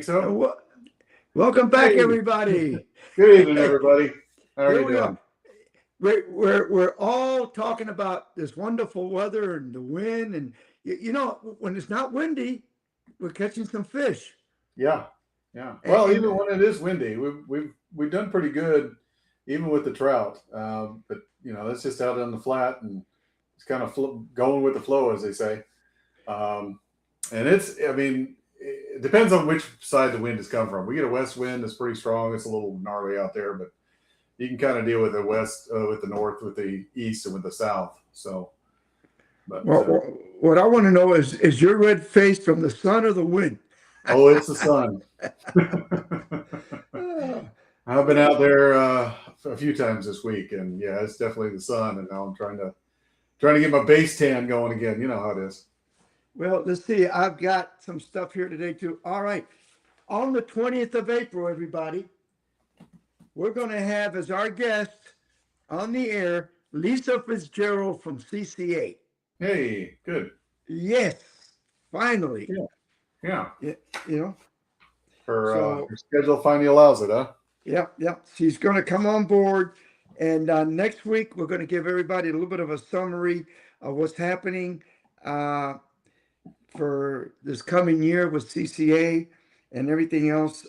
think so. Welcome back, Hey, everybody. good evening, Hey, everybody. How are here you we are. doing? We're all talking about this wonderful weather and the wind, and when it's not windy, we're catching some fish. Yeah, yeah. And, Well, and even when it is windy, we've done pretty good, even with the trout. But that's just out on the flat, and it's kind of going with the flow, as they say. Um, and I mean, it depends on which side the wind has come from. We get a west wind that's pretty strong. It's a little gnarly out there, but you can kind of deal with the west, with the north, with the east, and with the south. So, but well, what I want to know is your red face from the sun or the wind? oh, it's the sun. Ah, I've been out there a few times this week, and yeah, it's definitely the sun. And now I'm trying to get my base tan going again. You know how it is. well, let's see. I've got some stuff here today too. All right. On the 20th of April, everybody, we're going to have as our guest on the air Lisa Fitzgerald from CCA. Hey, good. Yes, finally. Yeah, yeah. Yeah, you know, Her so schedule finally allows it, huh? yeah. She's going to come on board. And next week, we're going to give everybody a little bit of a summary of what's happening uh, for this coming year with CCA and everything else.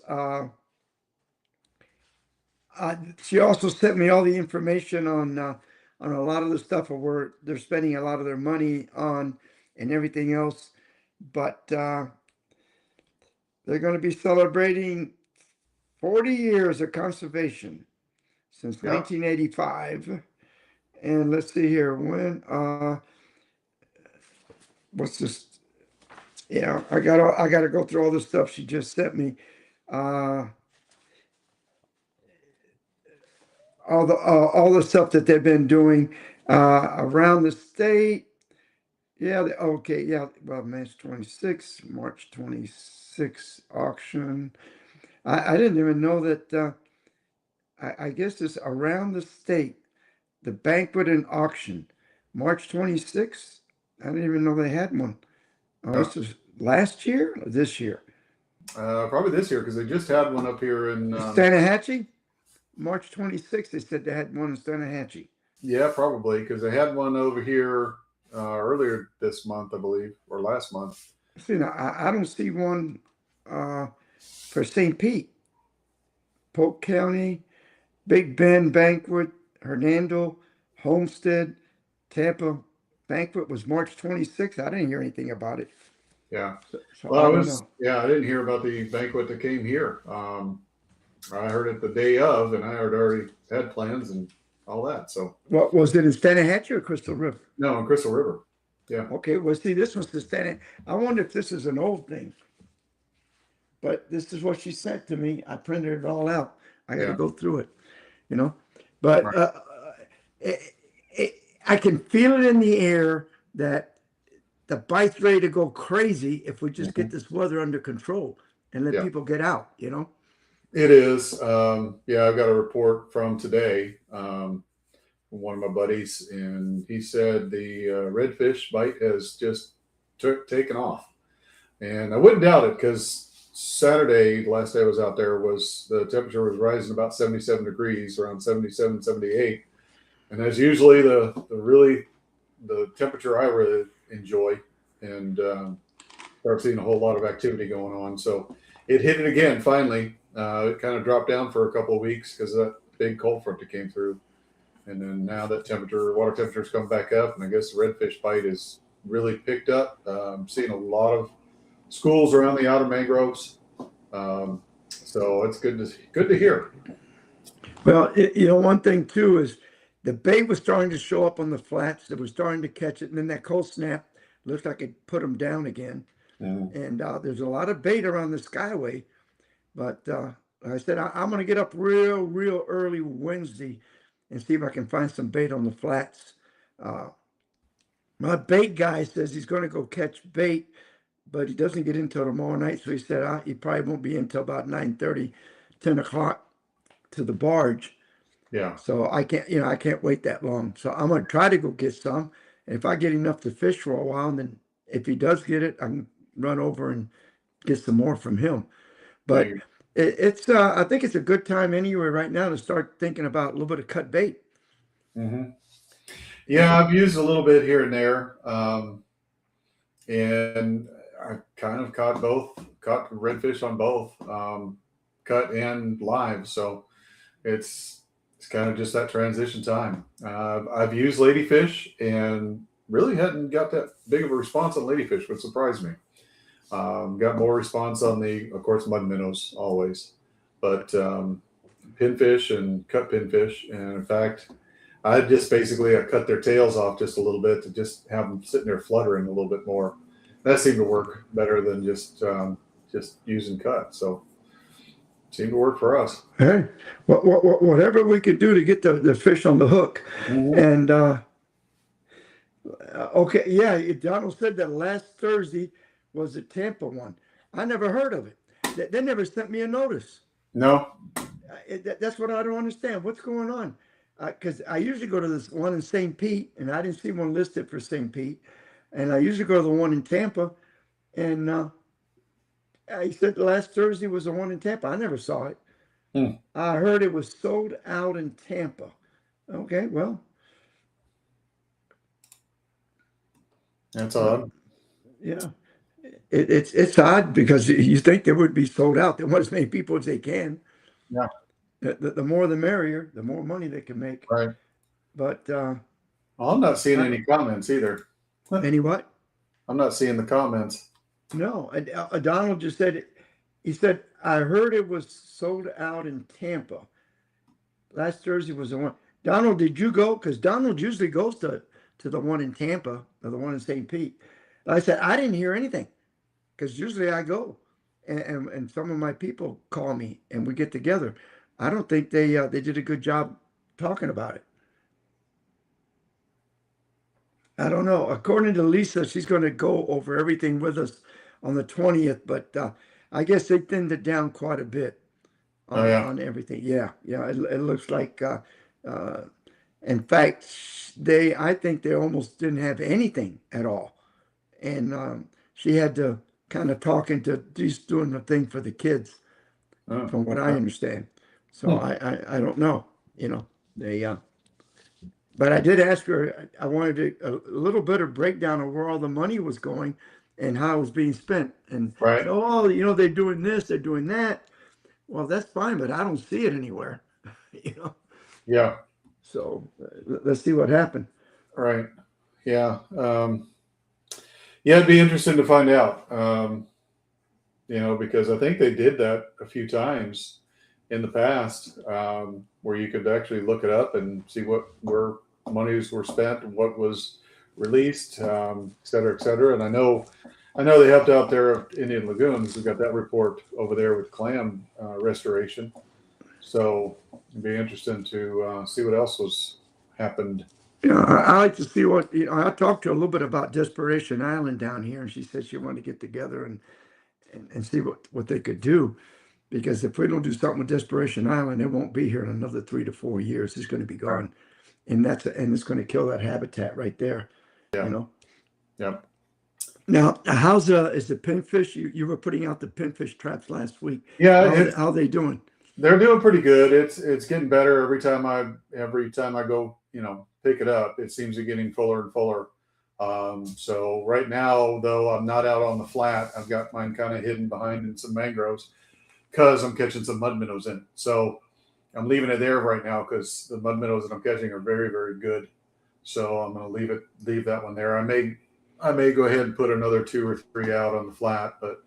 She also sent me all the information on a lot of the stuff where they're spending a lot of their money on and everything else. But they're going to be celebrating 40 years of conservation since Yeah. 1985. And let's see here when what's this? Yeah, I got to go through all the stuff she just sent me. Uh, all the stuff that they've been doing around the state. Yeah, okay, yeah. Well, March 26th, March 26th auction. I didn't even know that. I guess it's around the state, the banquet and auction, March 26th. I didn't even know they had one. Oh, Yeah. this is last year or this year? Probably this year because they just had one up here in. Stanahatchee? March 26th, they said they had one in Stanahatchee. Yeah, probably because they had one over here earlier this month, I believe, or last month. See, now, I don't see one uh, for St. Pete, Polk County, Big Bend Banquet, Hernando, Homestead, Tampa Banquet was March 26th. I didn't hear anything about it. Yeah. So Well, I don't know. I didn't hear about the banquet that came here. I heard it the day of, and I had already had plans and all that. So, What was it in Stanahatchee or Crystal River? no, in Crystal River. Yeah. Okay, well, see, this was the Stanahatchee. I wonder if this is an old thing, but this is what she sent to me. I printed it all out. I got to Yeah. go through it, you know. But Right. it, it, I can feel it in the air that the bite's ready to go crazy if we just Mhm. get this weather under control and let Yeah. people get out. It is. Yeah, I've got a report from today from one of my buddies, and he said the redfish bite has just taken off. And I wouldn't doubt it because Saturday, the last day I was out there, was the temperature was rising about 77 degrees, around 77, 78. And that's usually the temperature I really enjoy, and start seeing a whole lot of activity going on. So it hit it again finally. It kind of dropped down for a couple of weeks because of that big cold front that came through. And then now that water temperature's come back up, and I guess the redfish bite is really picked up. Seeing a lot of schools around the outer mangroves. So it's good to hear. Well, one thing too is the bait was starting to show up on the flats. It was starting to catch it, and then that cold snap looked like it put them down again. Mhm. And there's a lot of bait around the Skyway. But like I said, I'm going to get up real early Wednesday and see if I can find some bait on the flats. Uh, my bait guy says he's going to go catch bait, but he doesn't get in till tomorrow night. So he said he probably won't be in till about 9:30, 10 o'clock to the barge. Yeah. So I can't wait that long. So I'm going to try to go get some. And if I get enough to fish for a while, then if he does get it, I can run over and get some more from him. But it's I think it's a good time anyway right now to start thinking about a little bit of cut bait. Mm-hmm. You Yeah, know, I've used a little bit here and there, and I kind of caught redfish on both, cut and live. So it's kind of just that transition time. I've used ladyfish and really hadn't got that big of a response on ladyfish, which surprised me. Got more response on of course, mud minnows always, but pinfish and cut pinfish. And in fact, I cut their tails off just a little bit to just have them sitting there fluttering a little bit more. That seemed to work better than just using cut. So seemed to work for us. hey, whatever we could do to get the fish on the hook. Mm-hmm. And okay, yeah, Donald said that last Thursday was the Tampa one. I never heard of it. They never sent me a notice. No. That's what I don't understand. What's going on? Because I usually go to this one in St. Pete, and I didn't see one listed for St. Pete. And I usually go to the one in Tampa, and he said last Thursday was the one in Tampa. I never saw it. Hmm. I heard it was sold out in Tampa. Okay, well, That's odd. yeah. It's odd because you think they would be sold out. They want as many people as they can. Yeah. The more the merrier, the more money they can make. Right. But Well, I'm not seeing any comments either. any what? I'm not seeing the comments. No, Donald just said, he said, I heard it was sold out in Tampa. Last Thursday was the one. Donald, did you go? Because Donald usually goes to the one in Tampa or the one in St. Pete. I said, I didn't hear anything because usually I go and some of my people call me and we get together. I don't think they did a good job talking about it. I don't know. According to Lisa, she's going to go over everything with us on the 20th, but I guess they thinned it down quite a bit Oh yeah. on everything. Yeah, yeah. It looks like, in fact, I think they almost didn't have anything at all, and she had to kind of talk into just doing the thing for the kids, Oh, from what I okay. understand. So Hmm. I don't know. They but I did ask her, I wanted a little bit of breakdown of where all the money was going and how it was being spent. And Right. said, oh, they're doing this, they're doing that. Well, that's fine, but I don't see it anywhere, you know. Yeah. So let's see what happened. Right. Yeah. Yeah, it'd be interesting to find out. Because I think they did that a few times in the past, where you could actually look it up and see where monies were spent and what was released, et cetera, et cetera. And I know they helped out there at Indian Lagoons. We got that report over there with clam restoration. So it'd be interesting to see what else was happened. Yeah, I like to see what, I talked to her a little bit about Desperation Island down here, and she said she wanted to get together and see what they could do. Because if we don't do something with Desperation Island, it won't be here in another 3 to 4 years. It's going to be Right. gone. And it's going to kill that habitat right there, Yeah. you know. Yep. Now, is the pinfish? You were putting out the pinfish traps last week. Yeah. How are they doing? They're doing pretty good. It's getting better every time I go, pick it up. It seems to be getting fuller and fuller. So right now, though, I'm not out on the flat. I've got mine kind of hidden behind in some mangroves because I'm catching some mud minnows in it. So I'm leaving it there right now because the mud minnows that I'm catching are very, very good. So I'm going to leave that one there. I may go ahead and put another 2 or 3 out on the flat, but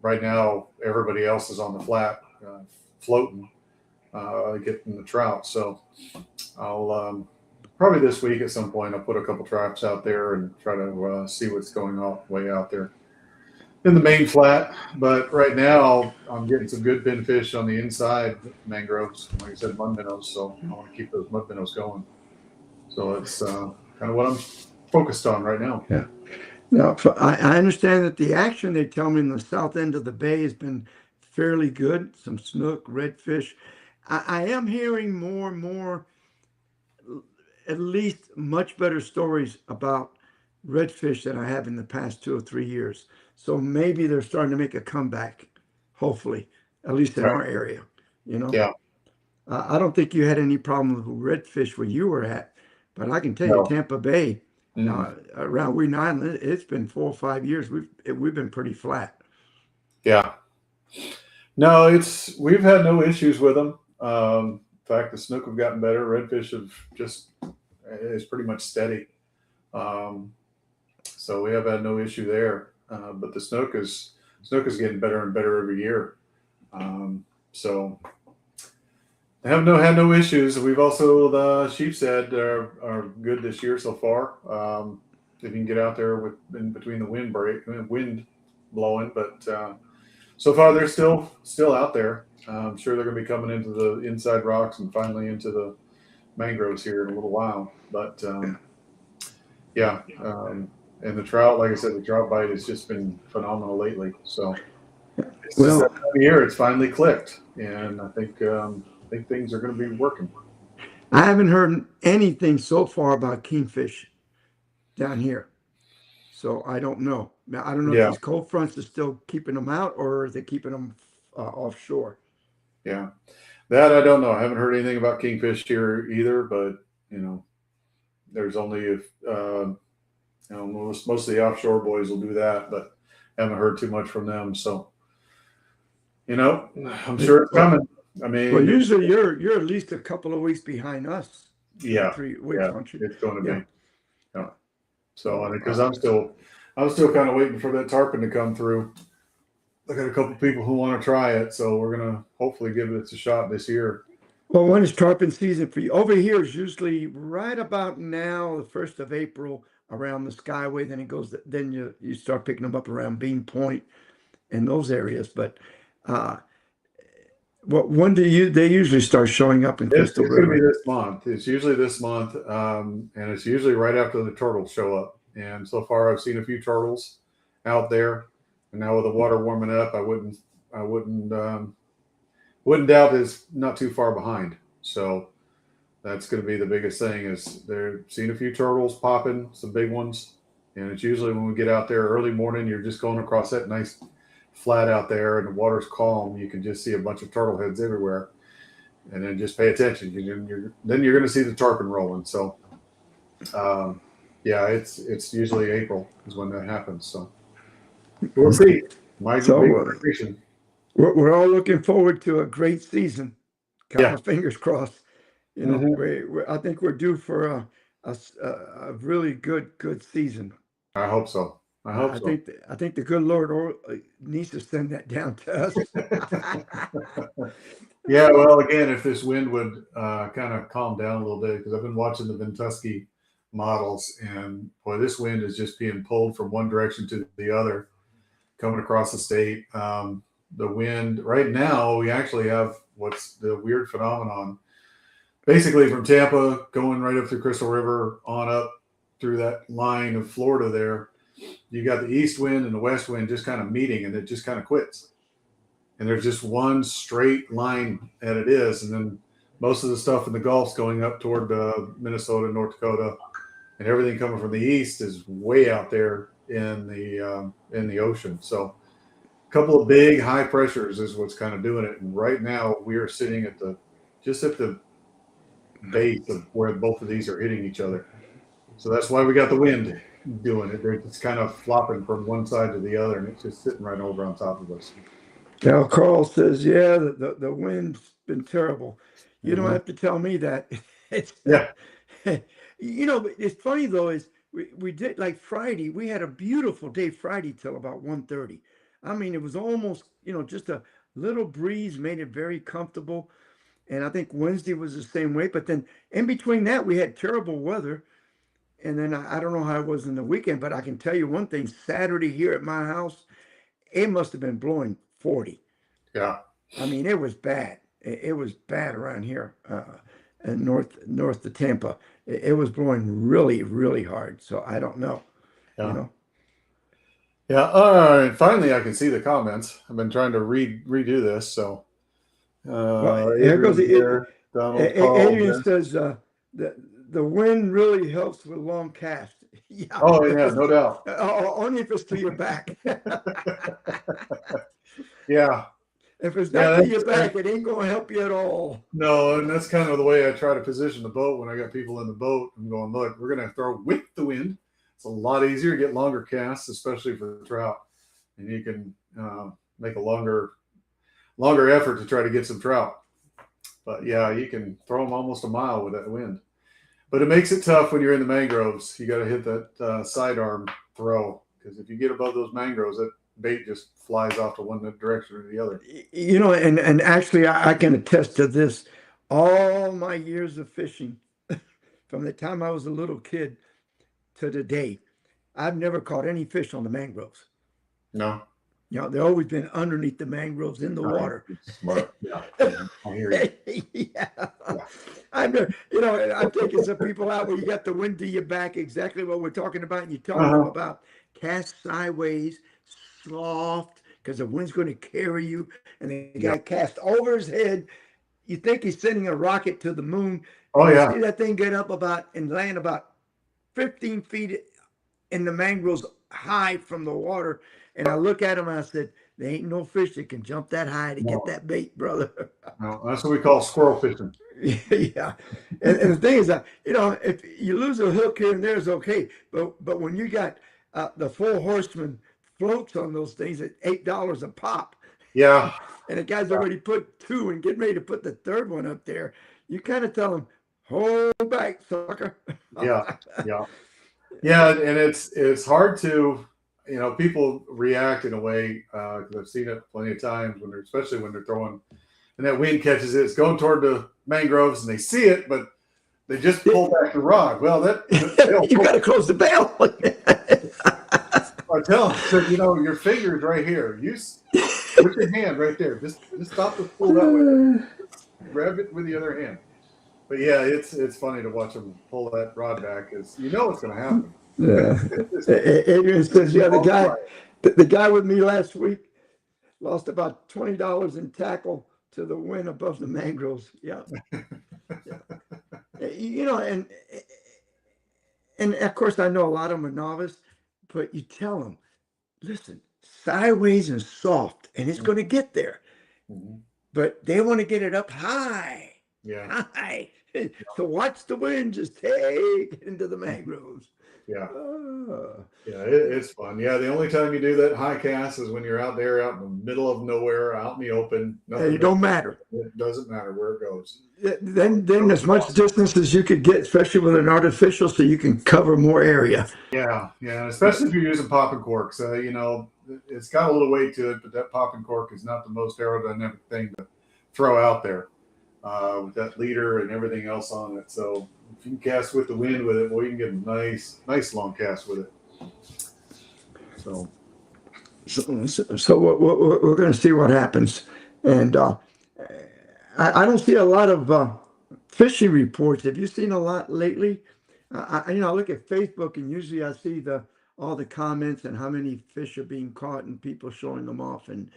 right now everybody else is on the flat, floating, getting the trout. So I'll probably this week at some point I'll put a couple traps out there and try to see what's going on way out there in the main flat. But right now I'm getting some good pinfish on the inside mangroves, like I said, mud minnows. So I want to keep those mud minnows going. So it's kind of what I'm focused on right now. Yeah. Now, I understand that the action they tell me in the south end of the bay has been fairly good. Some snook, redfish. I am hearing more and more, at least much better stories about redfish than I have in the past 2 or 3 years. So maybe they're starting to make a comeback. hopefully, at least in Right. our area, you know. Yeah. I don't think you had any problem with redfish where you were at, but I can tell you, No. Tampa Bay, Mm. around Weeden Island, it's been 4 or 5 years. We've been pretty flat. Yeah. No, we've had no issues with them. In fact, the snook have gotten better. Redfish have just is pretty much steady. Um, so we have had no issue there. But the snook is getting better and better every year. So I have had no issues. We've also the sheep's head are good this year so far. If you can get out there with in between the wind blowing, but so far they're still out there. I'm sure they're going to be coming into the inside rocks and finally into the mangroves here in a little while. But yeah, and the trout, like I said, the trout bite has just been phenomenal lately. So it's just that Well, time of year it's finally clicked, and I think things are going to be working. I haven't heard anything so far about kingfish down here, so I don't know. Now, I don't know if Yeah, these cold fronts are still keeping them out or are they keeping them offshore. yeah. That I don't know. I haven't heard anything about kingfish here either, but you know, there's only if most of the offshore boys will do that, but haven't heard too much from them. So I'm sure it's Well, coming. I well, mean, usually you're at least a couple of weeks behind us, two or yeah, 3 weeks, yeah, aren't you? it's going to Yeah. be. Yeah. So, So because I'm still kind of waiting for that tarpon to come through. I got a couple people who want to try it, so we're gonna hopefully give it a shot this year. well, when is tarpon season for you? Over here is usually right about now, the 1st of April, around the Skyway. Then it goes. Then you start picking them up around Bean Point and those areas. But uh, when do they usually start showing up in It's, Crystal it's going to be River? this month. It's usually this month, and it's usually right after the turtles show up. And so far, I've seen a few turtles out there. And now with the water warming up, I wouldn't doubt it's not too far behind. So that's going to be the biggest thing is they're seeing a few turtles popping, some big ones, and it's usually when we get out there early morning, you're just going across that nice flat out there, and the water's calm. You can just see a bunch of turtle heads everywhere, and then just pay attention. Then you're going to see the tarpon rolling. So, yeah, it's usually April is when that happens. So we'll see. Might be big So migration. we're all looking forward to a great season. Got Yeah. my fingers crossed. Hmm. I think we're due for a really good season. I hope so. I hope so. I think the good Lord needs to send that down to us. Yeah, well, again, if this wind would kind of calm down a little bit, because I've been watching the Ventusky models, and boy, this wind is just being pulled from one direction to the other, coming across the state. The wind right now, we actually have what's the weird phenomenon. Basically, from Tampa going right up through Crystal River on up through that line of Florida, there you got the east wind and the west wind just kind of meeting, and it just kind of quits and there's just one straight line that it is, and then most of the stuff in the Gulf's going up toward Minnesota, North Dakota, and everything coming from the east is way out there in the ocean. So, a couple of big high pressures is what's kind of doing it. And right now, we are sitting at the base of where both of these are hitting each other. So that's why we got the wind doing it. It's kind of flopping from one side to the other, and it's just sitting right over on top of us. Now Carl says, yeah, the wind's been terrible. You don't Hmm. have to tell me that. It's Yeah. it's funny though, is we did like Friday, we had a beautiful day Friday till about 1:30. I mean, it was almost, just a little breeze made it very comfortable. And I think Wednesday was the same way. But then in between that, we had terrible weather. And then I don't know how it was in the weekend, but I can tell you one thing, Saturday here at my house, it must have been blowing 40. Yeah. I mean, it was bad. It was bad around here, north to Tampa. It was blowing really, really hard. So I don't know, you Yeah. know. Yeah. All right. Finally, I can see the comments. I've been trying to redo this. So, Well, here goes Adrian here, Donald, Carl. Adrian says the the wind really helps with long cast. Yeah, Oh, if yeah, it's no doubt. only if it's to your back. Yeah. If it's Yeah, not to your back, it ain't gonna help you at all. no, and that's kind of the way I try to position the boat when I got people in the boat. I'm going, look, we're going to throw with the wind. It's a lot easier to get longer casts, especially for the trout, and you can make a longer effort to try to get some trout. But yeah, you can throw them almost a mile with that wind. But it makes it tough when you're in the mangroves. You got to hit that sidearm throw, because if you get above those mangroves, that bait just flies off to one direction or the other. You know, and actually, I can attest to this. All my years of fishing, from the time I was a little kid to today, I've never caught any fish on the mangroves. No, You know, they've always been underneath the mangroves in the water. smart. Yeah, I hear you. Yeah. Yeah. I've never, you know, and I'm taking some people out where you got the wind to your back, exactly what we're talking about, and you're telling them about cast sideways, soft, because the wind's going to carry you, and the guy cast over his head. You think he's sending a rocket to the moon. Oh You yeah. see that thing get up about and land about 15 feet in the mangroves high from the water. And I look at him and I said, there ain't no fish that can jump that high to get that bait, brother. No, that's what we call squirrel fishing. Yeah. And the thing is that, you know, if you lose a hook here and there is okay. But when you got the Four Horsemen floats on those things at $8 a pop. Yeah. And the guy's already put two and getting ready to put the third one up there. You kind of tell him, hold back, sucker. Yeah. Yeah. And it's hard to, you know, people react in a way, because I've seen it plenty of times especially when they're throwing and that wind catches it. It's going toward the mangroves and they see it, but they just pull back the rod. Well, you got to close the bail. I tell them, so, you know, your finger is right here. Put your hand right there. Just stop the pull that way. Just grab it with the other hand. But yeah, it's funny to watch them pull that rod back, because you know it's going to happen. Yeah. Adrian says, yeah, the guy with me last week lost about $20 in tackle to the wind above the mangroves. Yeah. Yeah. You know, and of course I know a lot of them are novice, but you tell them, listen, sideways and soft, and it's going to get there. Mm-hmm. But they want to get it up high. Yeah. High. So watch the wind just take it into the mangroves. Yeah. Yeah, it's fun. Yeah, the only time you do that high cast is when you're out there, out in the middle of nowhere, out in the open. It don't matter. It doesn't matter where it goes. Then as much distance as you could get, especially with an artificial, so you can cover more area. Yeah, especially if you're using popping corks. You know, it's got a little weight to it, but that popping cork is not the most aerodynamic thing to throw out there with that leader and everything else on it. So if you can cast with the wind with it, well, you can get a nice long cast with it. So we're going to see what happens. And I don't see a lot of fishing reports. Have you seen a lot lately? I look at Facebook, and usually I see all the comments and how many fish are being caught and people showing them off. And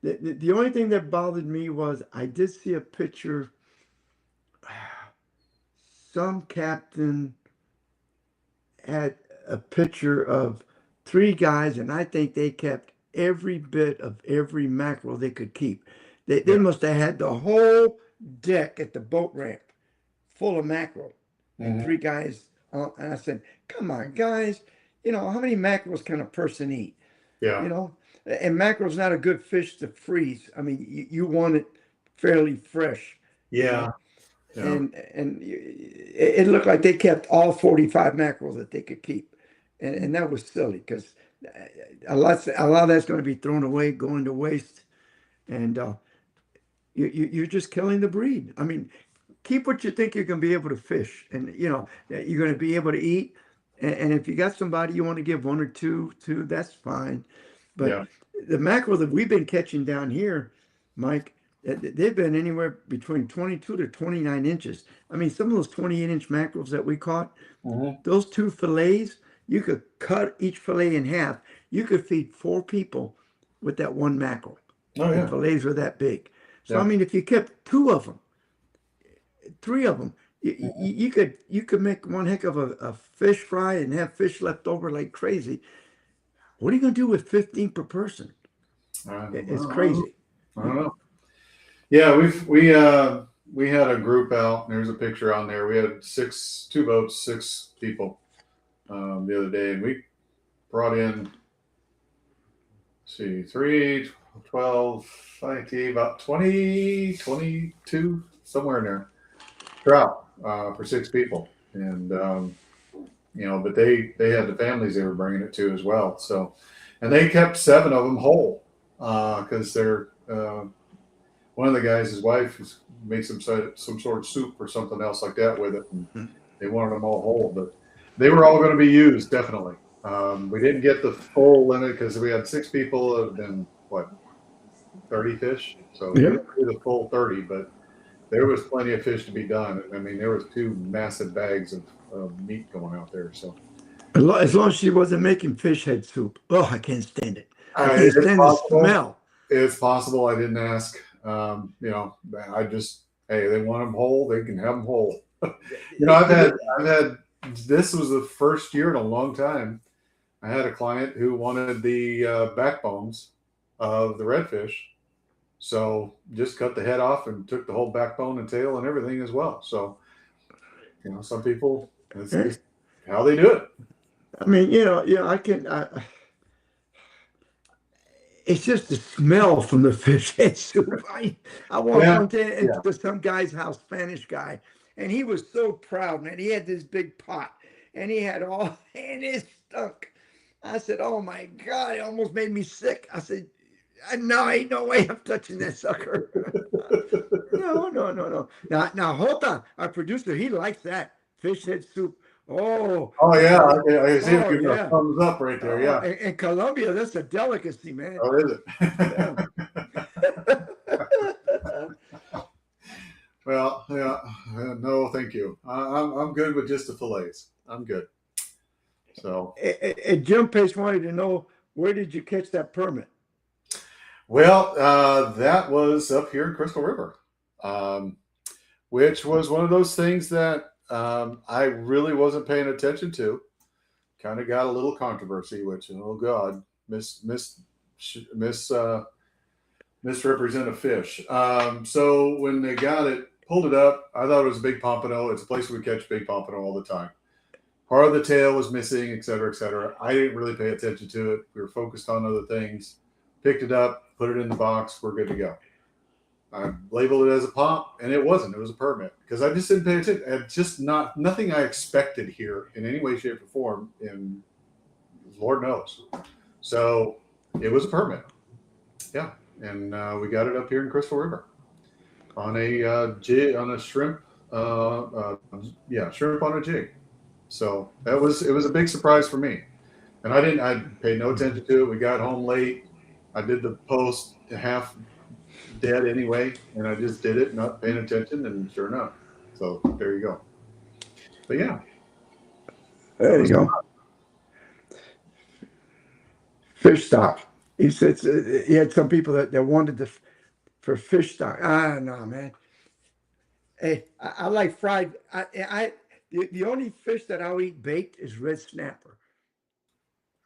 the only thing that bothered me was I did see a picture. Some captain had a picture of 3 guys, and I think they kept every bit of every mackerel they could keep. They must have had the whole deck at the boat ramp full of mackerel. And 3 guys, and I said, come on, guys, you know, how many mackerels can a person eat? Yeah. You know, and mackerel's not a good fish to freeze. I mean, you want it fairly fresh. Yeah. You know? Yeah. And it looked like they kept all 45 mackerel that they could keep. And that was silly, because a lot of that's going to be thrown away, going to waste. And you're just killing the breed. I mean, keep what you think you're going to be able to fish, and you know you're going to be able to eat. And if you got somebody you want to give 1 or 2 to, that's fine. But the mackerel that we've been catching down here, Mike, they've been anywhere between 22 to 29 inches. I mean, some of those 28-inch mackerels that we caught, those 2 fillets, you could cut each fillet in half. You could feed 4 people with that 1 mackerel. Oh, yeah. The fillets were that big. So, I mean, if you kept 2 of them, 3 of them, you could make one heck of a fish fry and have fish left over like crazy. What are you going to do with 15 per person? It's crazy. I don't know. Yeah, we had a group out. And there's a picture on there. We had two boats, 6 people the other day, and we brought in, let's see, 3, 12, 19, about 20, 22, somewhere in there, trout for 6 people, and but they had the families they were bringing it to as well. So, and they kept 7 of them whole because they're one of the guys, his wife, made some sort of soup or something else like that with it, and they wanted them all whole. But they were all going to be used definitely. We didn't get the full limit because we had 6 people and what 30 fish, so we didn't do the full 30, but there was plenty of fish to be done. I mean, there was 2 massive bags of meat going out there. So As long as she wasn't making fish head soup. Oh, I can't stand it. I can't it's stand the possible. smell. It's possible. I didn't ask. I just, hey, they want them whole. They can have them whole. I've had. This was the first year in a long time. I had a client who wanted the backbones of the redfish, so just cut the head off and took the whole backbone and tail and everything as well. So, some people, it's just how they do it. I mean, I can. It's just the smell from the fish head soup. I walked one day into some guy's house, Spanish guy, and he was so proud, man. He had this big pot, and he had and it stunk. I said, "Oh my God!" It almost made me sick. I said, "No, ain't no way I'm touching that sucker." No. Now, hold on. Our producer, he likes that fish head soup. Oh yeah, I see him giving a thumbs up right there. Yeah, in Colombia, that's a delicacy, man. Oh, is it? Well, yeah, no, thank you. I'm good with just the fillets. I'm good. So, Jim Pace wanted to know, where did you catch that permit? Well, that was up here in Crystal River, which was one of those things that I really wasn't paying attention to. Kind of got a little controversy, which, oh God, misrepresent a fish. So when they got it, pulled it up, I thought it was a big pompano. It's a place we catch big pompano all the time. Part of the tail was missing, et cetera, et cetera. I didn't really pay attention to it. We were focused on other things. Picked it up, put it in the box. We're good to go. I labeled it as a pomp, and it wasn't. It was a permit because I just didn't pay attention. It's just nothing I expected here in any way, shape, or form. And Lord knows. So it was a permit. Yeah, and we got it up here in Crystal River on a jig, on a shrimp. Shrimp on a jig. So it was a big surprise for me, and I paid no attention to it. We got home late. I did the post half dead anyway, and I just did it, not paying attention, and sure enough. So there you go. But yeah. There you go. Fish stock. He said he had some people that wanted for fish stock. No, man. Hey, I like fried. The only fish that I'll eat baked is red snapper.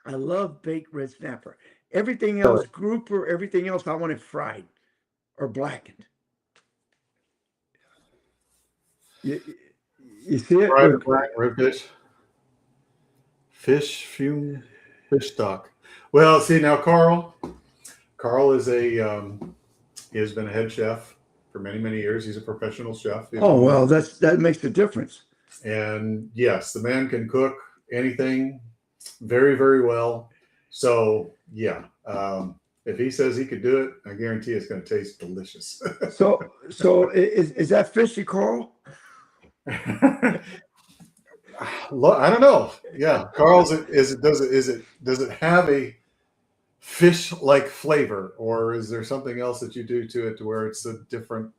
I love baked red snapper. Everything else, grouper, everything else, I want it fried or blackened. You see it? Fried black rib fish fume, fish stock. Well, see now, Carl is he has been a head chef for many, many years. He's a professional chef. Well, that makes a difference. And yes, the man can cook anything very, very well. So yeah, if he says he could do it, I guarantee it's going to taste delicious. So is that fishy, Carl? I don't know. Yeah, Carl's does it have a fish-like flavor, or is there something else that you do to it to where it's a different?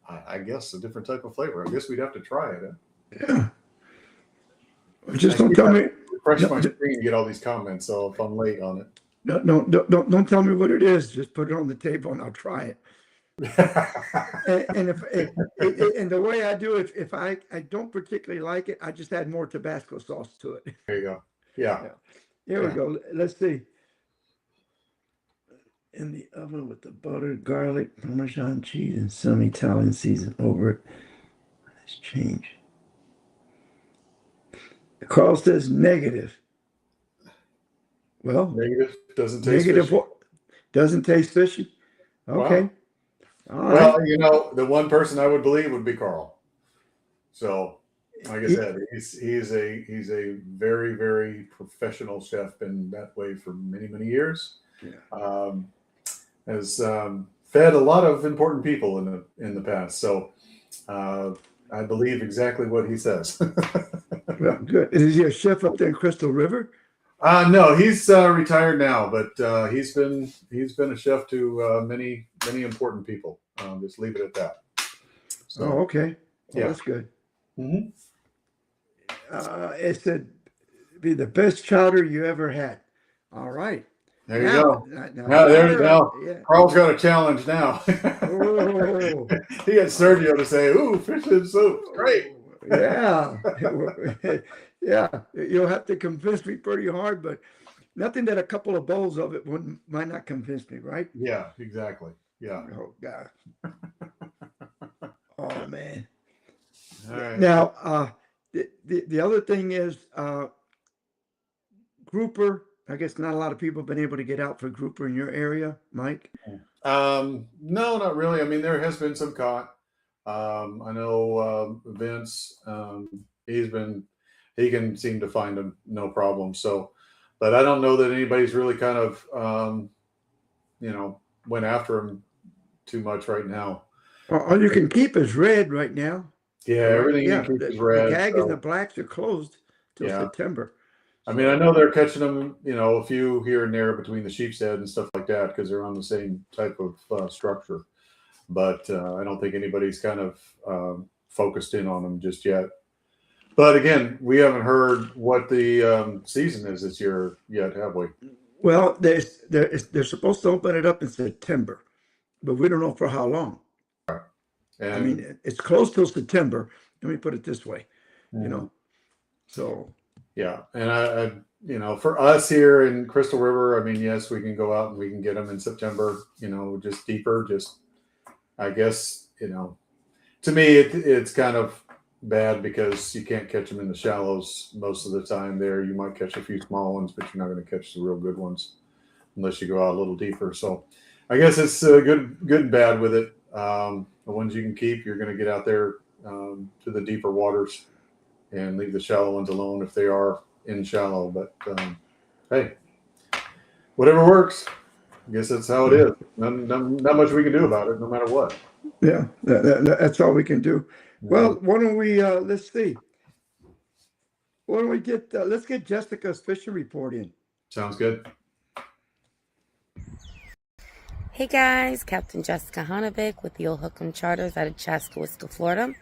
I guess a different type of flavor. I guess we'd have to try it. Yeah. Just don't tell me. Refresh my screen and get all these comments. So if I'm late on it, don't tell me what it is. Just put it on the table and I'll try it. and the way I do it, if I don't particularly like it, I just add more Tabasco sauce to it. There you go. Yeah. Here we go. Let's see. in the oven with the butter, garlic, Parmesan cheese, and some Italian season over it. Let's change. Carl says negative. Well, Negative. Doesn't taste negative fishy. what? Doesn't taste fishy? Okay. Wow. All right. Well, you know, the one person I would believe would be Carl. So, like I He- said, he's a very, very professional chef. Been that way for many, many years. Yeah. Has fed a lot of important people in the past. So I believe exactly what he says. Well, good. Is he a chef up there in Crystal River? No, he's retired now, but he's been a chef to many important people. Just leave it at that. So, Oh, okay. Well, yeah. that's good. Mhm. It said be the best chowder you ever had. All right. There you go. Now, Now, Carl's got a challenge now. Oh. He had Sergio to say, "Ooh, fish and soup, great." Yeah. Yeah. You'll have to convince me pretty hard, but nothing that a couple of bowls of it might not convince me, right? Yeah, exactly. Yeah. Oh God. Oh man. All right. Now, the other thing is grouper. I guess not a lot of people have been able to get out for grouper in your area, Mike. No, not really. I mean, there has been some caught. I know Vince. He can seem to find them no problem. So, but I don't know that anybody's really kind of went after him too much right now. All you can keep is red right now. Yeah, everything you keep is red. The gag so. and the blacks are closed till Yeah. September. I mean, I know they're catching them, a few here and there between the sheep's head and stuff like that because they're on the same type of structure. But I don't think anybody's kind of focused in on them just yet. But again, we haven't heard what the season is this year yet, have we? Well, they're supposed to open it up in September, but we don't know for how long. And, I mean, it's close till September. Let me put it this way, So yeah, and I for us here in Crystal River, I mean, yes, we can go out and we can get them in September. Just deeper. Just I guess to me it's kind of bad because you can't catch them in the shallows most of the time. There, you might catch a few small ones, but you're not going to catch the real good ones unless you go out a little deeper. So I guess it's good and bad with it. The ones you can keep, you're going to get out there to the deeper waters and leave the shallow ones alone if they are in shallow. But hey, whatever works. I guess that's how it is. Not much we can do about it, no matter what. yeah, that's all we can do. Well, why don't we let's see. Why don't we let's get Jessica's fishing report in. Sounds good. Hey guys, Captain Jessica Hanovic with the Old Hookham Charters out of Chaska, Florida.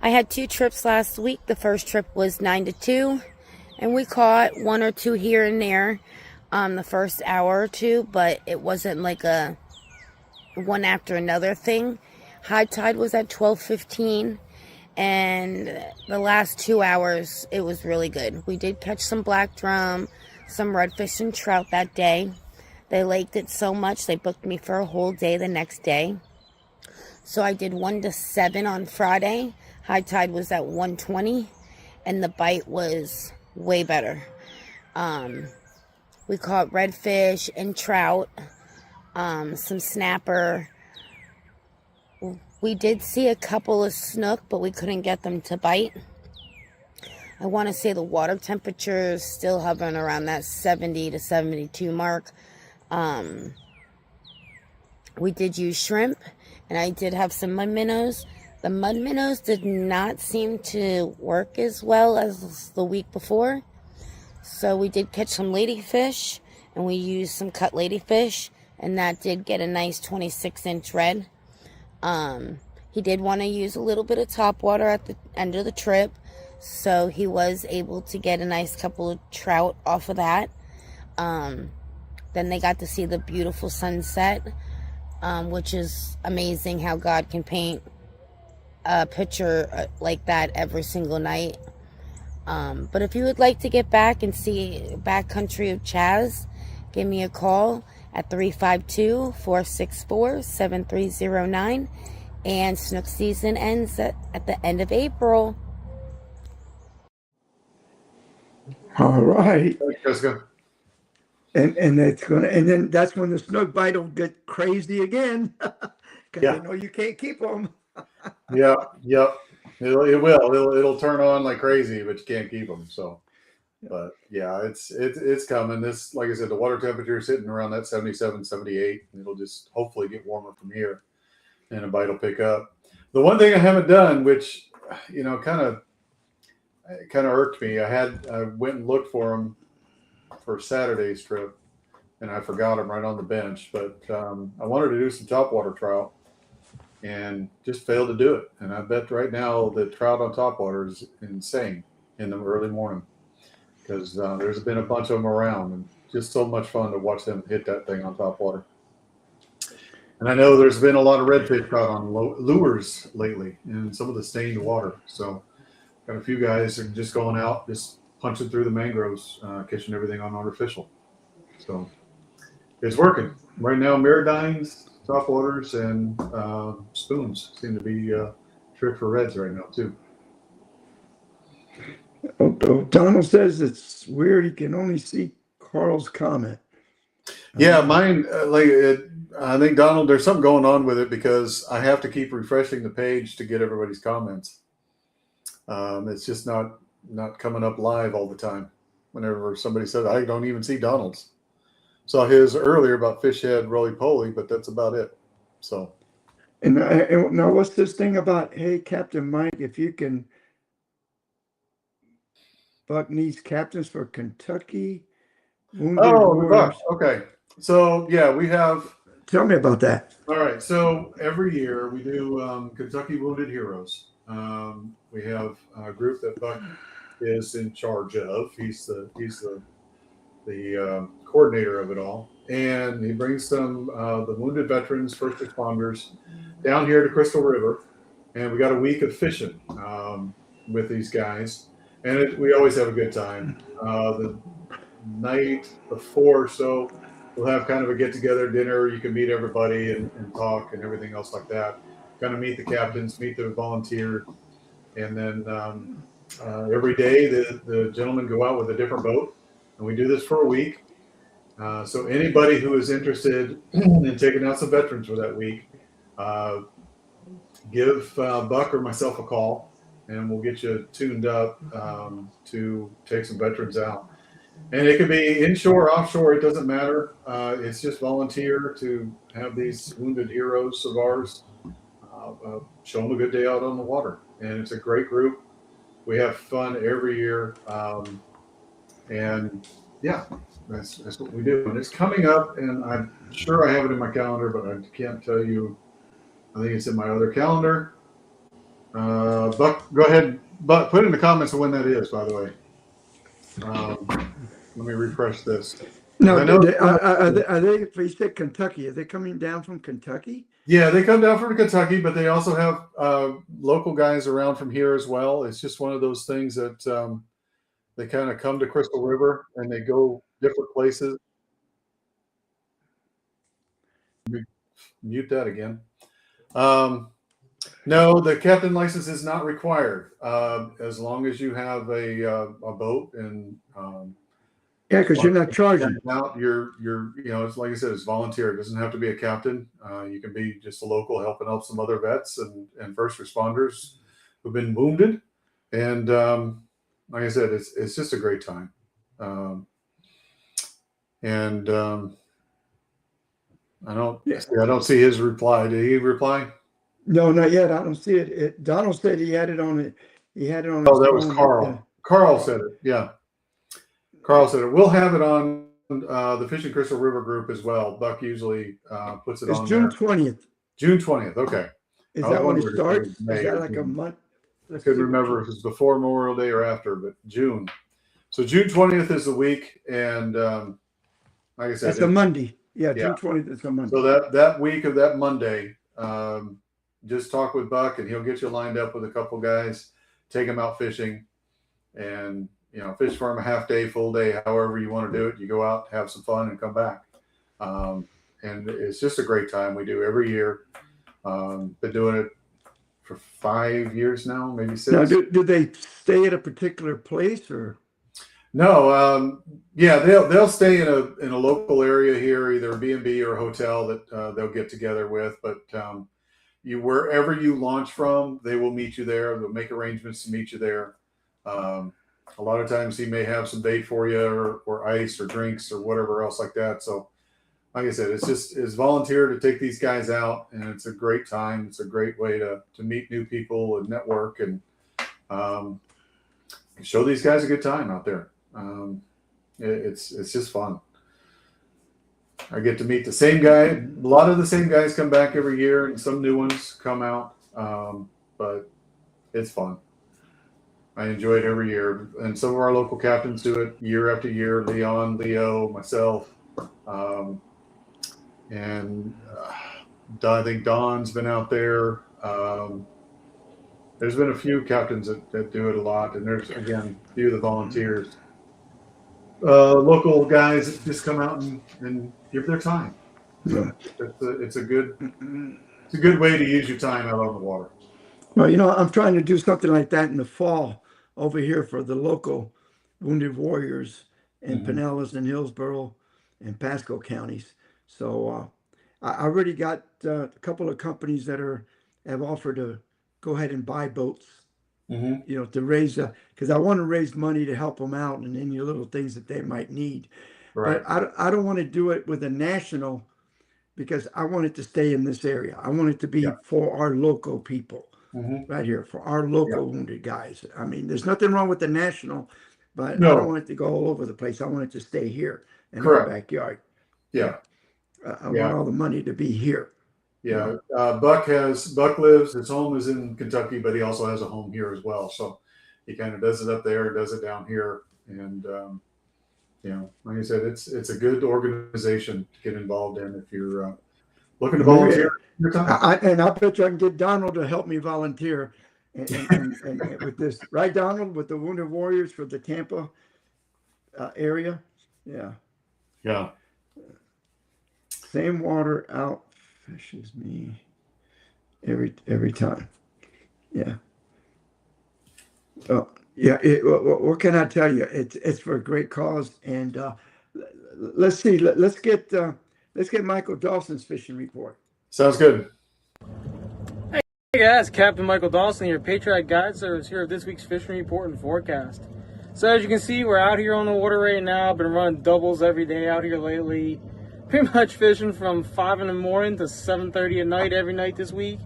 I had 2 trips last week. The first trip was 9 to 2, and we caught 1 or 2 here and there the first hour or 2, but it wasn't like a one after another thing. High tide was at 12:15, and the last 2 hours it was really good. We did catch some black drum, some redfish and trout that day. They liked it so much they booked me for a whole day the next day. So I did 1 to 7 on Friday. High tide was at 1:20, and the bite was way better. We caught redfish and trout, some snapper. We did see a couple of snook, but we couldn't get them to bite. I want to say the water temperature is still hovering around that 70 to 72 mark. We did use shrimp, and I did have some mud minnows. The mud minnows did not seem to work as well as the week before. So we did catch some ladyfish, and we used some cut ladyfish, and that did get a nice 26-inch red. He did want to use a little bit of topwater at the end of the trip, so he was able to get a nice couple of trout off of that. Then they got to see the beautiful sunset, which is amazing how God can paint a picture like that every single night. But if you would like to get back and see backcountry of Chaz, give me a call at 352-464-7309. And snook season ends at the end of April. All right. Thanks, Jessica. And then that's when the snook bite will get crazy again. Because Yeah. they know you can't keep them. Yep. It will. It'll turn on like crazy, but you can't keep them. So, but yeah, it's coming. This, like I said, the water temperature is sitting around that 77, 78. And it'll just hopefully get warmer from here, and a bite will pick up. The one thing I haven't done, which kind of irked me, I went and looked for them for Saturday's trip, and I forgot them right on the bench. But I wanted to do some topwater trout, and just failed to do it. And I bet right now the trout on topwater is insane in the early morning, because there's been a bunch of them around, and just so much fun to watch them hit that thing on topwater. And I know there's been a lot of redfish caught on lures lately in some of the stained water. So got a few guys that are just going out, just punching through the mangroves, catching everything on artificial. So it's working. Right now, Meridines, topwaters, and spoons seem to be a trick for reds right now, too. Donald says it's weird. He can only see Carl's comment. Yeah, mine, I think, Donald, there's something going on with it, because I have to keep refreshing the page to get everybody's comments. It's just not coming up live all the time. Whenever somebody says, I don't even see Donald's. Saw his earlier about fish head roly-poly, but that's about it. So. And now what's this thing about, hey, Captain Mike, if you can, Buck needs captains for Kentucky. Buck. Okay. So, yeah, we have. Tell me about that. All right. So every year we do Kentucky Wounded Heroes. We have a group that Buck is in charge of. He's the coordinator of it all, and he brings some the wounded veterans, first responders, down here to Crystal River, and we got a week of fishing with these guys, and we always have a good time. The night before, so we'll have kind of a get-together dinner. You can meet everybody and talk and everything else like that. Kind of meet the captains, meet the volunteer, and then every day the gentlemen go out with a different boat, and we do this for a week. So anybody who is interested in taking out some veterans for that week, give Buck or myself a call, and we'll get you tuned up to take some veterans out. And it could be inshore, offshore, it doesn't matter. It's just volunteer to have these wounded heroes of ours show them a good day out on the water. And it's a great group. We have fun every year. And yeah, that's what we do. And it's coming up, and I'm sure I have it in my calendar, but I can't tell you. I think it's in my other calendar. Buck, go ahead. Buck, put in the comments of when that is, by the way. Let me refresh this. No, are they, you said Kentucky. Are they coming down from Kentucky? Yeah, they come down from Kentucky, but they also have local guys around from here as well. It's just one of those things that they kind of come to Crystal River and they go different places. Mute that again. No, the captain license is not required as long as you have a boat and. Yeah, because you're not charging. Out, you're it's like I said, it's volunteer. It doesn't have to be a captain. You can be just a local helping out some other vets and first responders who've been wounded. And like I said, it's just a great time. I don't see his reply. Did he reply? No, not yet. I don't see it. Donald said he had it on it. He had it on. Oh, that was Carl. Carl said it. Yeah. Carl said it. We'll have it on the Fishing Crystal River group as well. Buck usually puts it on. It's June 20th. June 20th. Okay. Is that when it starts? Is that like a month? I couldn't remember if it was before Memorial Day or after, but June. So June 20th is the week, and like I said, it's a Monday. Yeah, June 20th is a Monday. So that week of that Monday, just talk with Buck, and he'll get you lined up with a couple guys, take them out fishing, and fish for them a half day, full day, however you want to do it. You go out, have some fun, and come back. And it's just a great time. We do every year. Been doing it for 5 years now, maybe Now, 6. do they stay at a particular place or? No, yeah, they'll stay in a local area here, either a B&B or a hotel that they'll get together with. But you wherever you launch from, they will meet you there. They'll make arrangements to meet you there. Um, a lot of times he may have some bait for you, or ice or drinks or whatever else like that. So, like I said, it's volunteer to take these guys out, and it's a great time. It's a great way to meet new people and network and um, show these guys a good time out there. It's just fun. I get to meet the same guy. A lot of the same guys come back every year, and some new ones come out. But it's fun. I enjoy it every year, and some of our local captains do it year after year. Leon, Leo, myself, and I think Don's been out there. There's been a few captains that do it a lot, and there's again a few of the volunteers. Local guys that just come out and give their time. Yeah. It's a good way to use your time out on the water. Well, I'm trying to do something like that in the fall over here for the local Wounded Warriors in Pinellas and Hillsborough and Pasco counties. So I already got a couple of companies that have offered to go ahead and buy boats. To raise because I want to raise money to help them out and any little things that they might need. Right. But I don't want to do it with a national because I want it to stay in this area. I want it to be for our local people right here, for our local wounded guys. I mean, there's nothing wrong with the national, but I don't want it to go all over the place. I want it to stay here in our backyard. Yeah. I want all the money to be here. Yeah, Buck lives. His home is in Kentucky, but he also has a home here as well. So he kind of does it up there, does it down here, and like I said, it's a good organization to get involved in if you're looking to volunteer your time. And I bet you I can get Donald to help me volunteer and with this, right, Donald, with the Wounded Warriors for the Tampa area. Yeah. Yeah. Same water out. Fishes me every time. Yeah. Oh, yeah. What can I tell you? It's for a great cause, and let's see. Let's get Michael Dawson's fishing report. Sounds good. Hey guys, Captain Michael Dawson here, Patriot Guide Service here with this week's fishing report and forecast. So as you can see, we're out here on the water right now. Been running doubles every day out here lately. Pretty much fishing from 5 in the morning to 7:30 at night every night this week.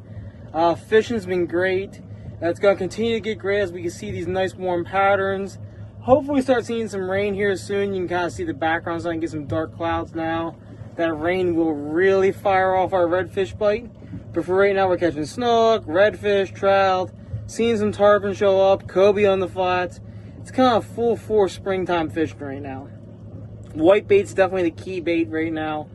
Fishing's been great. It's going to continue to get great as we can see these nice warm patterns. Hopefully we start seeing some rain here soon. You can kind of see the background starting to get some dark clouds now. That rain will really fire off our redfish bite. But for right now we're catching snook, redfish, trout, seeing some tarpon show up, cobia on the flats. It's kind of full force springtime fishing right now. White bait's definitely the key bait right now.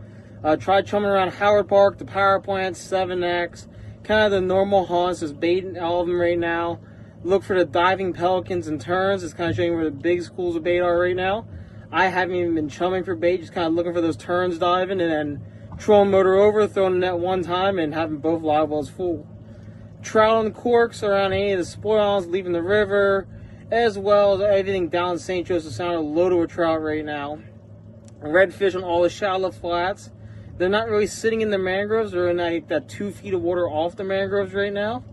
Try chumming around Howard Park, the power plant, 7X, kind of the normal haunts. There's bait in all of them right now. Look for the diving pelicans and terns. It's kind of showing where the big schools of bait are right now. I haven't even been chumming for bait, just kind of looking for those terns diving and then trolling motor over, throwing the net one time and having both live wells full. Trout and corks around any of the spoils leaving the river, as well as everything down St. Joseph Sound, loaded with trout right now. Redfish on all the shallow flats. They're not really sitting in the mangroves. They're in that 2 feet of water off the mangroves right now.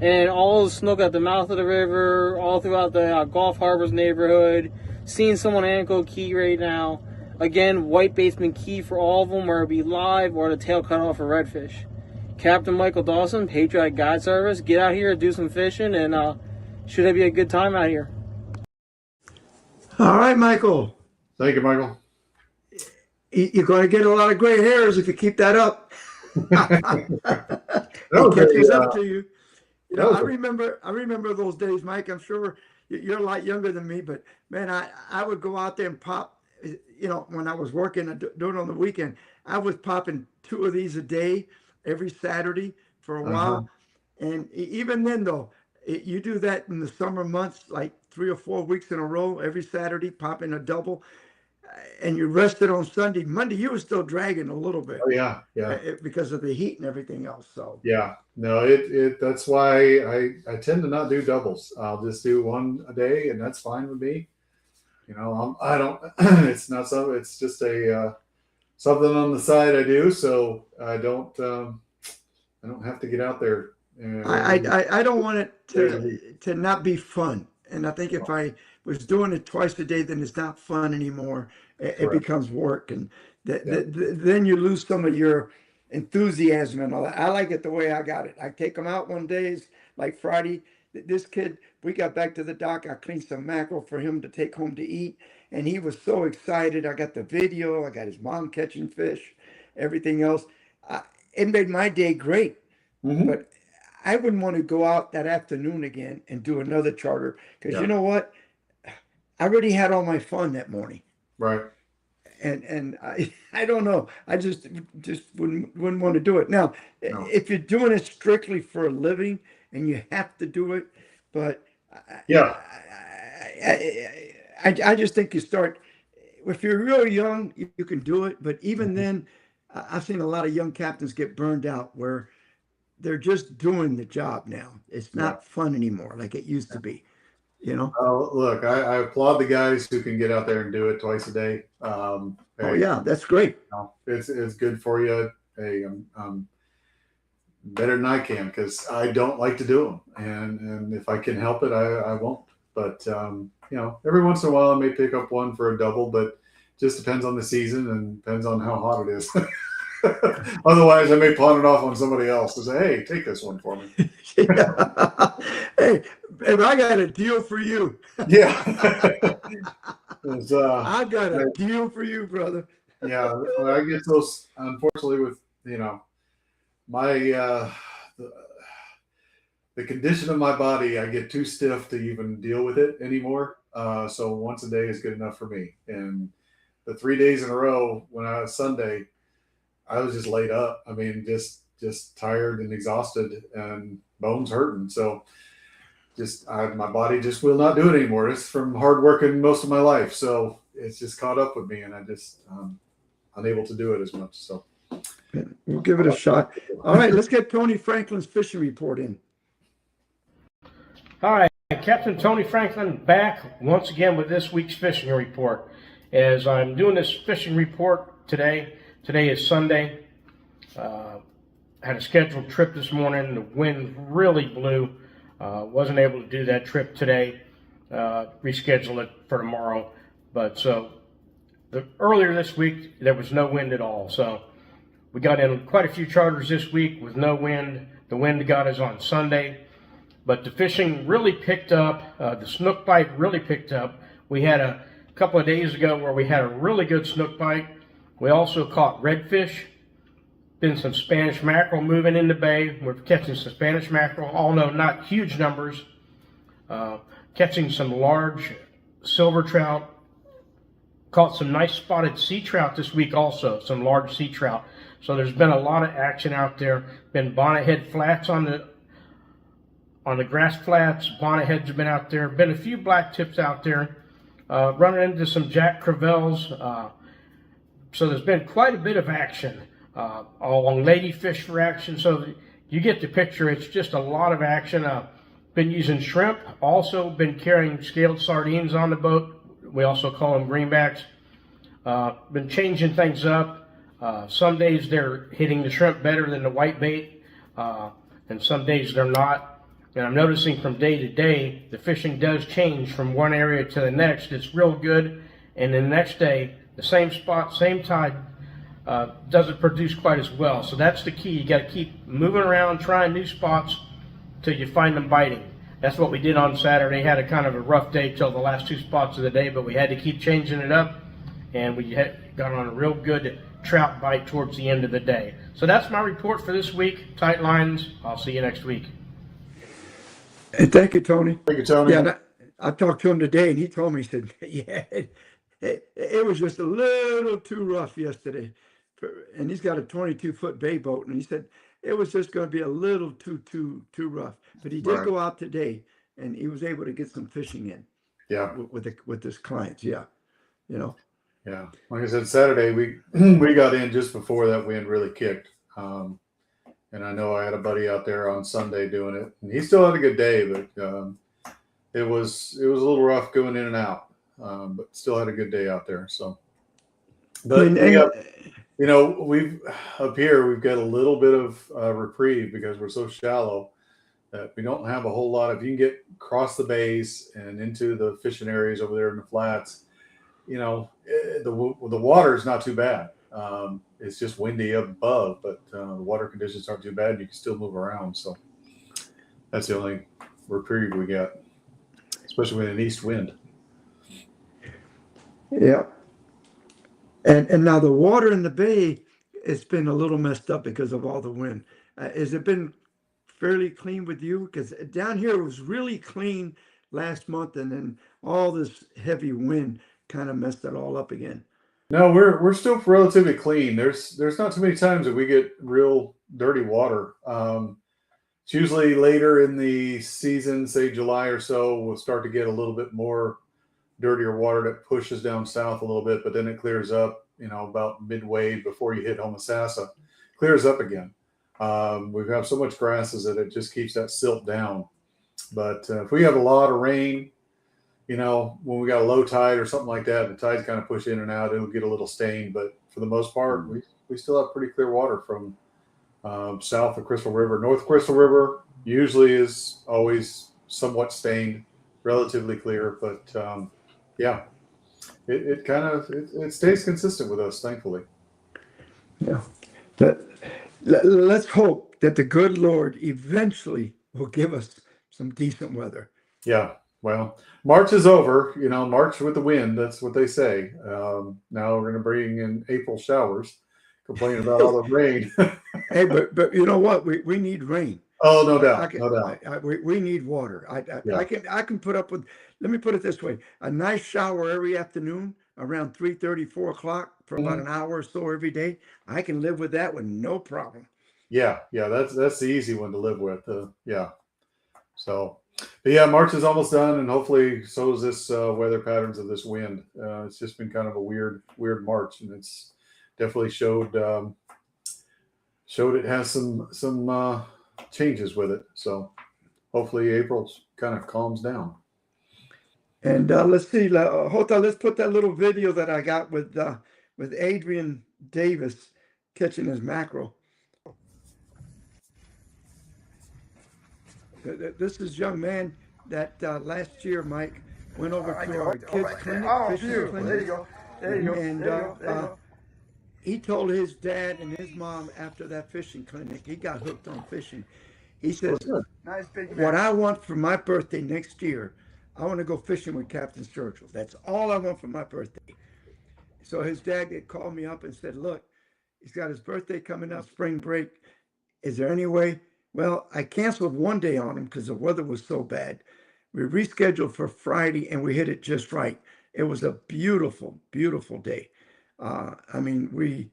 And all the snook at the mouth of the river, all throughout the Gulf Harbors neighborhood. Seeing someone Ankle Key right now. Again, white bait's been key for all of them, whether it be live or the tail cut off for redfish. Captain Michael Dawson, Patriot Guide Service. Get out here, do some fishing, and should be a good time out here. All right, Michael. Thank you, Michael. You're going to get a lot of gray hairs if you keep that up. That catches up to you. I remember those days, Mike. I'm sure you're a lot younger than me, but man, I would go out there and pop. When I was working and doing it on the weekend, I was popping 2 of these a day every Saturday for a while. And even then, though, you do that in the summer months, like 3 or 4 weeks in a row, every Saturday, popping a double. and you rested on Sunday. Monday, you were still dragging a little bit Oh yeah, yeah, because of the heat and everything else. So yeah. No, it that's why I tend to not do doubles. I'll just do one a day, and that's fine with me. You know, I don't. It's not so. It's just a something on the side I do, so I don't. I don't have to get out there. I don't want it to not be fun. And I think if I was doing it twice a day, then it's not fun anymore. It becomes work, and then you lose some of your enthusiasm and all that. I like it the way I got it. I take them out one days, like Friday. This kid, we got back to the dock. I cleaned some mackerel for him to take home to eat, and he was so excited. I got the video. I got his mom catching fish, everything else. It made my day great. Mhm. But I wouldn't want to go out that afternoon again and do another charter because Yeah. you know what? I already had all my fun that morning, Right. and I don't know. I just wouldn't want to do it. Now, No. if you're doing it strictly for a living and you have to do it, but Yeah. I just think you start if you're real young, you can do it. But even then, I've seen a lot of young captains get burned out where they're just doing the job now. It's not fun anymore like it used to be, you know? Look, I applaud the guys who can get out there and do it twice a day. Oh Hey, yeah, that's great. you know, it's good for you. Hey, I'm better than I can because I don't like to do them, and if I can help it, I won't. But you know, every once in a while, I may pick up one for a double, but just depends on the season and depends on how hot it is. Otherwise, I may pawn it off on somebody else to say, "Hey, take this one for me." Yeah. Hey, if I got a deal for you. Yeah. I got a deal for you, brother. Yeah, well, I get those. Unfortunately, with my the condition of my body, I get too stiff to even deal with it anymore. So once a day is good enough for me. And the 3 days in a row, when I was Sunday, I was just laid up. I mean, just tired and exhausted and bones hurting. So my body just will not do it anymore. It's from hard working most of my life. So it's just caught up with me, and I just unable to do it as much. So we'll give it a shot. All right, let's get Tony Franklin's fishing report in. All right, Captain Tony Franklin back once again with this week's fishing report. As I'm doing this fishing report today is Sunday. Had a scheduled trip this morning. The wind really blew. Wasn't able to do that trip today. Reschedule it for tomorrow. But so earlier this week, there was no wind at all. So we got in quite a few charters this week with no wind. The wind got us on Sunday. But the fishing really picked up. The snook bite really picked up. We had a couple of days ago where we had a really good snook bite. We also caught redfish. Been some Spanish mackerel moving in the bay. We're catching some Spanish mackerel, although not huge numbers. Catching some large silver trout. Caught some nice spotted sea trout this week also, some large sea trout. So there's been a lot of action out there. Been bonnet head flats on the grass flats. Bonnet heads have been out there. Been a few black tips out there. Running into some Jack Crevalles. So there's been quite a bit of action. Along ladyfish for action. So you get the picture. It's just a lot of action. Been using shrimp. Also been carrying scaled sardines on the boat. We also call them greenbacks. Been changing things up. Some days they're hitting the shrimp better than the white bait. And some days they're not. And I'm noticing from day to day, the fishing does change from one area to the next. It's real good. And then the next day, the same spot, same tide, doesn't produce quite as well. So that's the key. You got to keep moving around, trying new spots till you find them biting. That's what we did on Saturday. Had a kind of a rough day till the last two spots of the day, but we had to keep changing it up, and we got on a real good trout bite towards the end of the day. So that's my report for this week. Tight lines. I'll see you next week. And thank you, Tony. thank you, Tony. Yeah, I talked to him today, and he told me, he said, yeah, it was just a little too rough yesterday. And he's got a 22-foot bay boat, and he said it was just going to be a little too rough. But he did go out today, and he was able to get some fishing in. Yeah. With his clients. Yeah, you know. Yeah, like I said, Saturday we we got in just before that wind really kicked. And I know I had a buddy out there on Sunday doing it, and he still had a good day, but it was a little rough going in and out, but still had a good day out there. So, but And, we and have, you know, we've up here we've got a little bit of reprieve because we're so shallow that we don't have a whole lot. If you can get across the bays and into the fishing areas over there in the flats, you know, the water is not too bad. It's just windy up above, but the water conditions aren't too bad. You can still move around. So that's the only reprieve we got, especially with an east wind. yeah. And now the water in the bay, it's been a little messed up because of all the wind. Has it been fairly clean with you? Because down here it was really clean last month, and then all this heavy wind kind of messed it all up again. No, we're still relatively clean. There's not too many times that we get real dirty water. It's usually later in the season, say July or so, we'll start to get a little bit more dirtier water that pushes down south a little bit, but then it clears up, you know, about midway before you hit Homosassa, clears up again. We have so much grasses that it just keeps that silt down. But if we have a lot of rain, you know, when we got a low tide or something like that, the tides kind of push in and out, it'll get a little stained. But for the most part, we still have pretty clear water from south of Crystal River. North Crystal River usually is always somewhat stained, relatively clear, but yeah, it kind of it stays consistent with us, thankfully. Yeah. Let's hope that the good Lord eventually will give us some decent weather. Yeah. Well, March is over. You know, March with the wind. That's what they say. Now we're going to bring in April showers. Complaining about all the rain. Hey, but you know what? We need rain. Oh, no doubt, no doubt. We need water. Yeah. I can put up with. Let me put it this way: a nice shower every afternoon around 3:30, 4 o'clock for about an hour or so every day. I can live with that with no problem. Yeah, that's the easy one to live with. Yeah. So, but yeah, March is almost done, and hopefully so is this weather patterns of this wind. It's just been kind of a weird March, and it's definitely showed it has some changes with it. So hopefully April kind of calms down. And let's see, Hota, let's put that little video that I got with Adrian Davis catching his mackerel. This is young man that last year, Mike, went over to our kids' clinic, fishing clinic. There you go. There you go. And he told his dad and his mom after that fishing clinic, he got hooked on fishing. He says, Nice big what I want for my birthday next year, I want to go fishing with Captain Sturgill. That's all I want for my birthday. So his dad called me up and said, look, he's got his birthday coming up, spring break. Is there any way? Well, I canceled one day on him because the weather was so bad. We rescheduled for Friday and we hit it just right. It was a beautiful, beautiful day. I mean,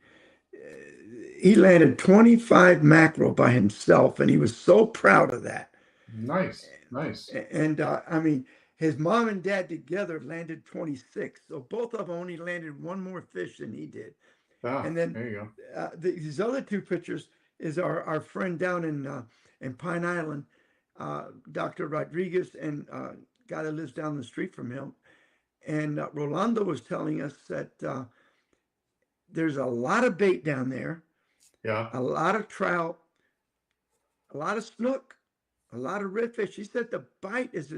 he landed 25 mackerel by himself, and he was so proud of that. Nice. And I mean, his mom and dad together landed 26. So both of them only landed one more fish than he did. And then there you go. These other two pictures is our friend down in Pine Island, Dr. Rodriguez, and guy that lives down the street from him. And Rolando was telling us that there's a lot of bait down there. Yeah. A lot of trout, a lot of snook, a lot of redfish. He said the bite is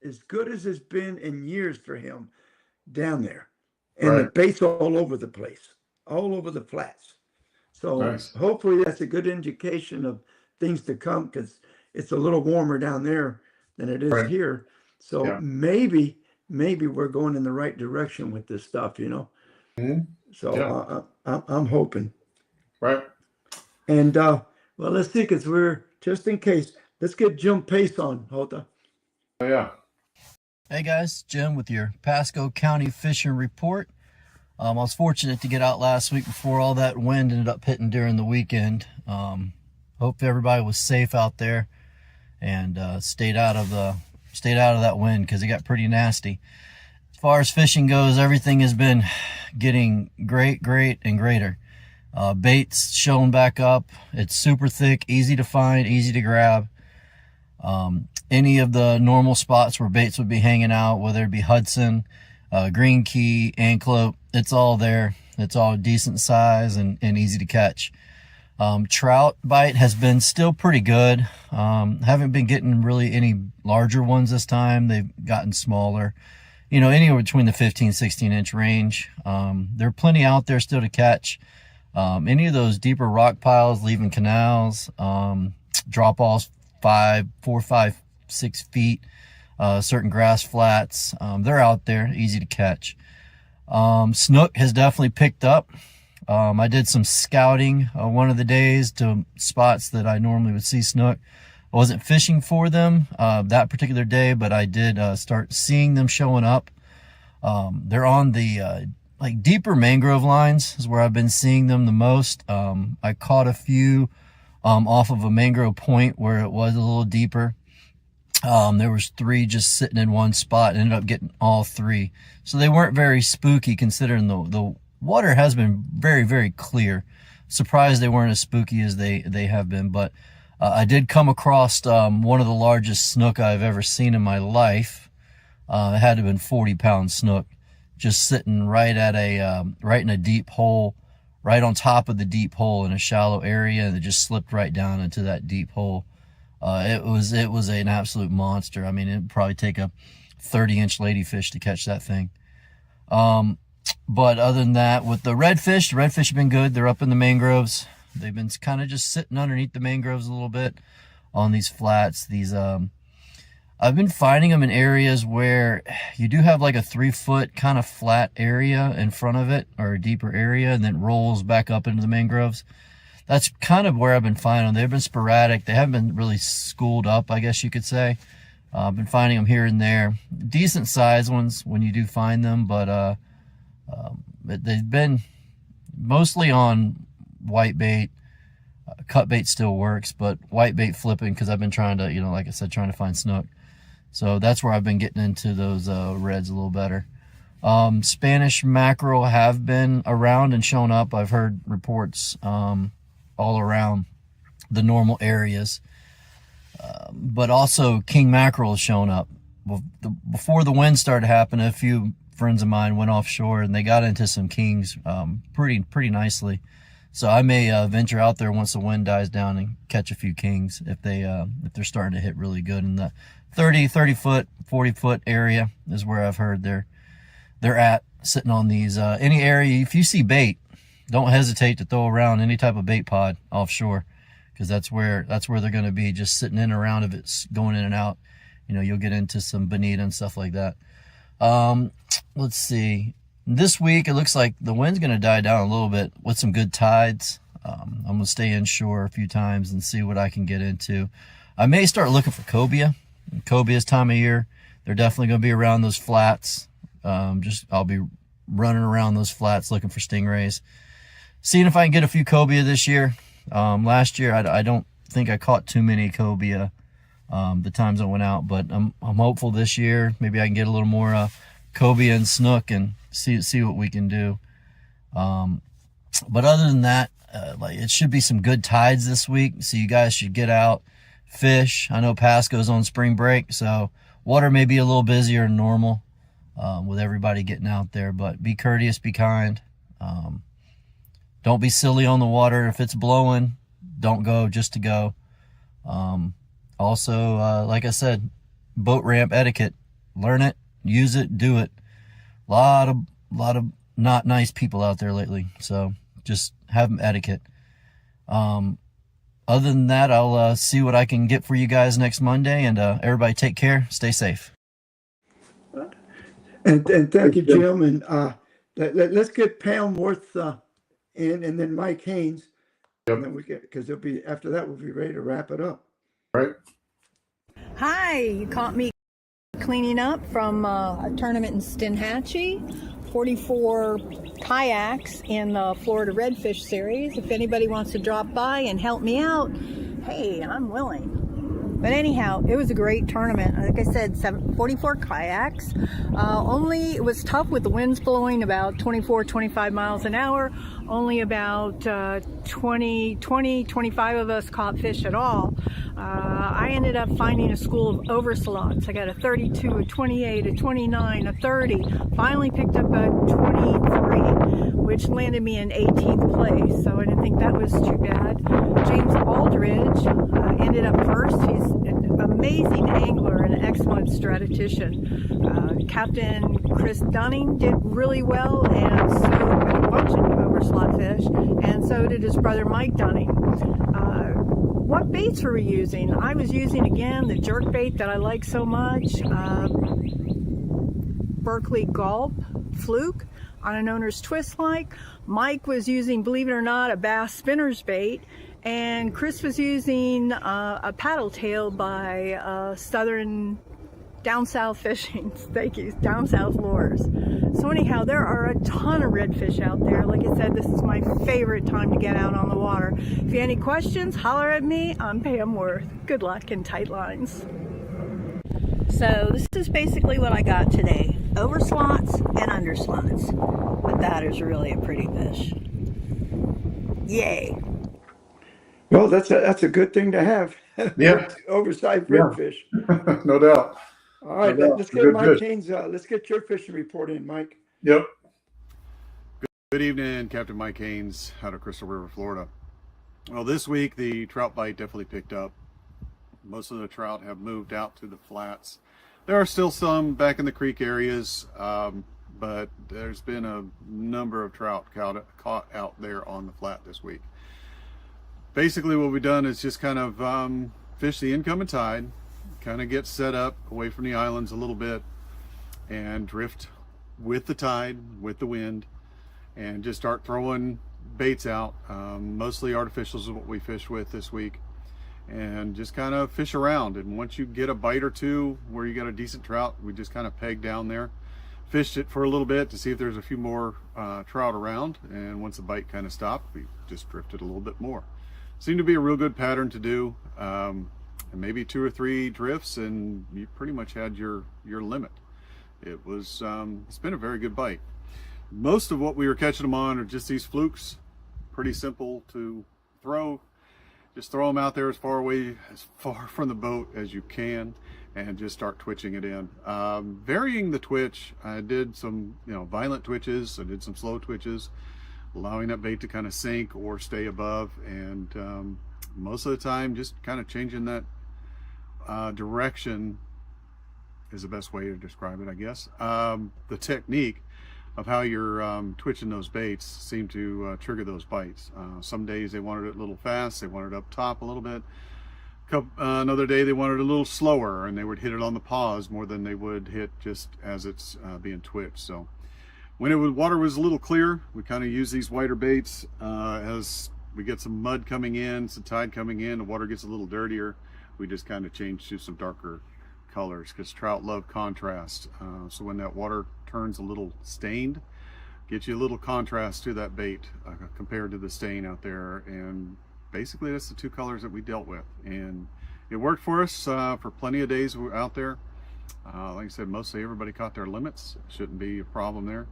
as good as it's been in years for him down there. And the bait's all over the place, all over the flats. So hopefully that's a good indication of things to come, because it's a little warmer down there than it is here. So maybe we're going in the right direction with this stuff, you know? Mm-hmm. So I'm hoping. Right. And well, let's see, because we're just in case. Let's get Jim Pace on, Hota. Oh, yeah. Hey guys, Jim with your Pasco County Fishing Report. I was fortunate to get out last week before all that wind ended up hitting during the weekend. Hope everybody was safe out there and stayed out of that wind, because it got pretty nasty. as far as fishing goes, everything has been getting great, and greater. Bait's showing back up. It's super thick, easy to find, easy to grab. Any of the normal spots where baits would be hanging out, whether it be Hudson, Green Key, Anclote, it's all there. It's all decent size and easy to catch. Trout bite has been still pretty good. Haven't been getting really any larger ones this time. They've gotten smaller, you know, anywhere between the 15, 16 inch range. There are plenty out there still to catch. Any of those deeper rock piles, leaving canals, drop offs 4, 5, 6 feet, certain grass flats, they're out there, easy to catch. Snook has definitely picked up. I did some scouting one of the days to spots that I normally would see snook. I wasn't fishing for them that particular day, but I did start seeing them showing up. They're on the like deeper mangrove lines is where I've been seeing them the most. I caught a few off of a mangrove point where it was a little deeper. There was 3 just sitting in one spot, and ended up getting all 3. So they weren't very spooky considering the water has been very, very clear. Surprised they weren't as spooky as they have been. But I did come across one of the largest snook I've ever seen in my life. It had to have been 40-pound snook, just sitting right at right in a deep hole, right on top of the deep hole in a shallow area, and it just slipped right down into that deep hole. It was an absolute monster. I mean, it'd probably take a 30-inch ladyfish to catch that thing. But other than that, with the redfish have been good. They're up in the mangroves. They've been kind of just sitting underneath the mangroves a little bit on these flats. These I've been finding them in areas where you do have like a 3-foot kind of flat area in front of it, or a deeper area, and then rolls back up into the mangroves. That's kind of where I've been finding them. They've been sporadic. They haven't been really schooled up, I guess you could say. I've been finding them here and there. Decent sized ones when you do find them, but they've been mostly on white bait. Cut bait still works, but white bait flipping, because I've been trying to, you know, like I said, trying to find snook. So that's where I've been getting into those reds a little better. Spanish mackerel have been around and shown up. I've heard reports all around the normal areas. But also king mackerel has shown up. Before the wind started happening, a few friends of mine went offshore and they got into some kings pretty nicely. So I may venture out there once the wind dies down and catch a few kings if they're starting to hit really good. In the 30 foot, 40 foot area is where I've heard they're at, sitting on these. Any area, if you see bait, don't hesitate to throw around any type of bait pod offshore, because that's where they're going to be, just sitting in and around. If it's going in and out, you know, you'll get into some bonita and stuff like that. Let's see. This week, it looks like the wind's going to die down a little bit with some good tides. I'm going to stay inshore a few times and see what I can get into. I may start looking for cobia. Cobia's time of year. They're definitely going to be around those flats. I'll be running around those flats looking for stingrays. Seeing if I can get a few cobia this year. Last year, I don't think I caught too many cobia the times I went out, but I'm hopeful this year. Maybe I can get a little more cobia and snook and see what we can do. But other than that, like, it should be some good tides this week, so you guys should get out, fish. I know Pasco's on spring break, so water may be a little busier than normal with everybody getting out there, but be courteous, be kind. Don't be silly on the water. If it's blowing, don't go just to go. Also, like I said, boat ramp etiquette. Learn it, use it, do it. A lot of not nice people out there lately, so just have them etiquette. Other than that, I'll see what I can get for you guys next Monday, and everybody take care, stay safe. And thank you, Jim. And let's get Pam Worth in, and then Mike Haynes. Yep. And then we get, because it'll be after that, we'll be ready to wrap it up. Right. Hi, you caught me cleaning up from a tournament in Steinhatchee. 44 kayaks in the Florida Redfish Series. If anybody wants to drop by and help me out, hey, I'm willing. But anyhow, it was a great tournament. Like I said, 44 kayaks. It was tough with the winds blowing about 24, 25 miles an hour. Only about 25 of us caught fish at all. I ended up finding a school of overslots. I got a 32, a 28, a 29, a 30. Finally picked up a 23, which landed me in 18th place. So I didn't think that was too bad. James Aldridge ended up first. He's an amazing angler and an excellent strategician. Captain Chris Dunning did really well, and so had a bunch of overslot fish, and so did his brother Mike Dunning. What baits were we using? I was using, again, the jerk bait that I like so much, Berkeley Gulp Fluke on an owner's twist like. Mike was using, believe it or not, a bass spinner's bait, and Chris was using a paddle tail by Southern Down South Fishing. Thank you, Down South Lures. So anyhow, there are a ton of redfish out there. Like I said, this is my favorite time to get out on the water. If you have any questions, holler at me. I'm Pam Worth. Good luck and tight lines. So this is basically what I got today. Overslots and underslots. But that is really a pretty fish. Yay. Well, that's a good thing to have. Yeah. Oversized Yeah. redfish. No doubt. All right, No doubt. let's get Good Mike fish. Haynes. Let's get your fishing report in, Mike. Yep. Good evening, Captain Mike Haynes out of Crystal River, Florida. Well, this week the trout bite definitely picked up. Most of the trout have moved out to the flats. There are still some back in the creek areas, but there's been a number of trout caught out there on the flat this week. Basically what we've done is just kind of fish the incoming tide, kind of get set up away from the islands a little bit, and drift with the tide, with the wind, and just start throwing baits out. Mostly artificials is what we fish with this week, and just kind of fish around. And once you get a bite or two where you got a decent trout, we just kind of peg down there, fished it for a little bit to see if there's a few more trout around, and once the bite kind of stopped, we just drifted a little bit more. Seemed to be a real good pattern to do, and maybe 2 or 3 drifts and you pretty much had your limit. It was it's been a very good bite. Most of what we were catching them on are just these flukes, pretty simple to throw. Just throw them out there as far from the boat as you can, and just start twitching it in. Varying the twitch, I did some violent twitches, I did some slow twitches, allowing that bait to kind of sink or stay above, and most of the time just kind of changing that direction is the best way to describe it, I guess. The technique of how you're twitching those baits seem to trigger those bites. Some days they wanted it a little fast, they wanted it up top a little bit. Another day they wanted it a little slower, and they would hit it on the paws more than they would hit just as it's being twitched. So when water was a little clear, we kind of use these wider baits. As we get some mud coming in, some tide coming in, the water gets a little dirtier, we just kind of change to some darker colors, because trout love contrast. So when that water turns a little stained, get you a little contrast to that bait compared to the stain out there. And basically that's the 2 colors that we dealt with, and it worked for us for plenty of days we were out there. Like I said, mostly everybody caught their limits. Shouldn't be a problem there.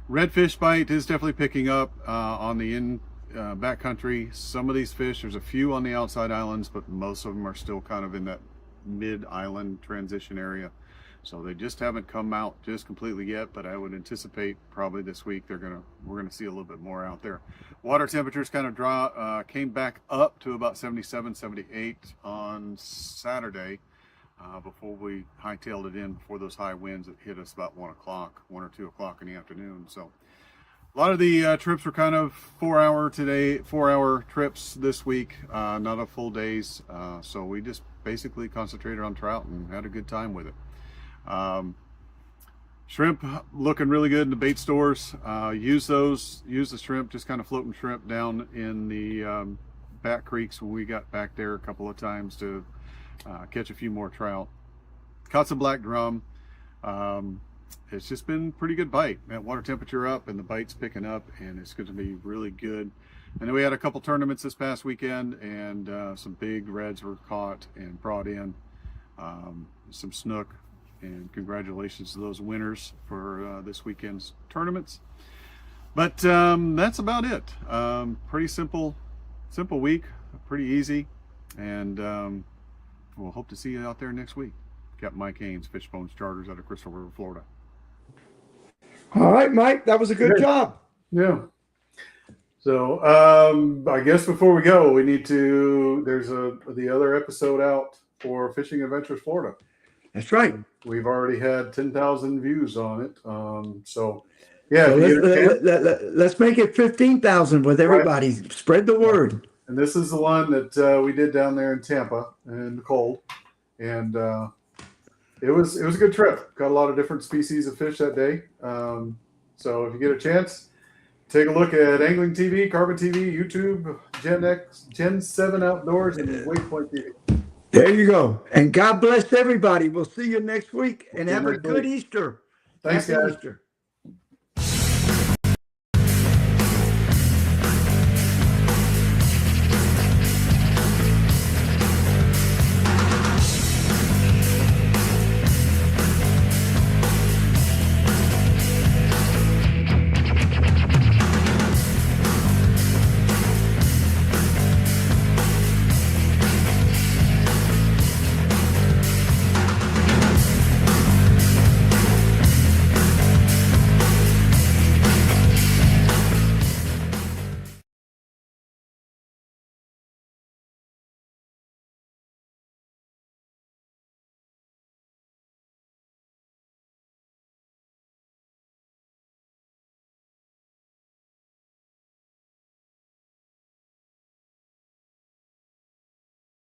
Redfish bite is definitely picking up on the backcountry. Some of these fish, there's a few on the outside islands, but most of them are still kind of in that mid-island transition area. So they just haven't come out just completely yet, but I would anticipate probably this week we're gonna see a little bit more out there. Water temperatures kind of came back up to about 77, 78 on Saturday before we hightailed it in before those high winds that hit us about 1 or 2 o'clock in the afternoon. So a lot of the trips were kind of 4-hour trips this week, not a full days. So we just basically concentrated on trout and had a good time with it. Shrimp looking really good in the bait stores. Use the shrimp, just kind of floating shrimp down in the back creeks when we got back there a couple of times to catch a few more trout. Caught some black drum. It's just been pretty good bite. That water temperature up and the bite's picking up, and it's going to be really good And then we had a couple tournaments this past weekend, and some big reds were caught and brought in, some snook, and congratulations to those winners for this weekend's tournaments. But that's about it. Pretty simple week, pretty easy, and we'll hope to see you out there next week. Captain Mike Haynes, Fishbones Charters out of Crystal River, Florida. All right, Mike, that was a good job. Yeah. So I guess before we go, we need to. There's the other episode out for Fishing Adventures Florida. That's right. We've already had 10,000 views on it. So yeah, So if you get a chance- let's make it 15,000 with everybody. Spread the word. and this is the one that we did down there in Tampa in the cold, and it was a good trip. Got a lot of different species of fish that day. So if you get a chance, take a look at Angling TV, Carbon TV, YouTube, Gen 7 Outdoors, and Waypoint TV. There you go. And God bless everybody. We'll see you next week, and have a good Easter. Thanks, Happy guys. Easter.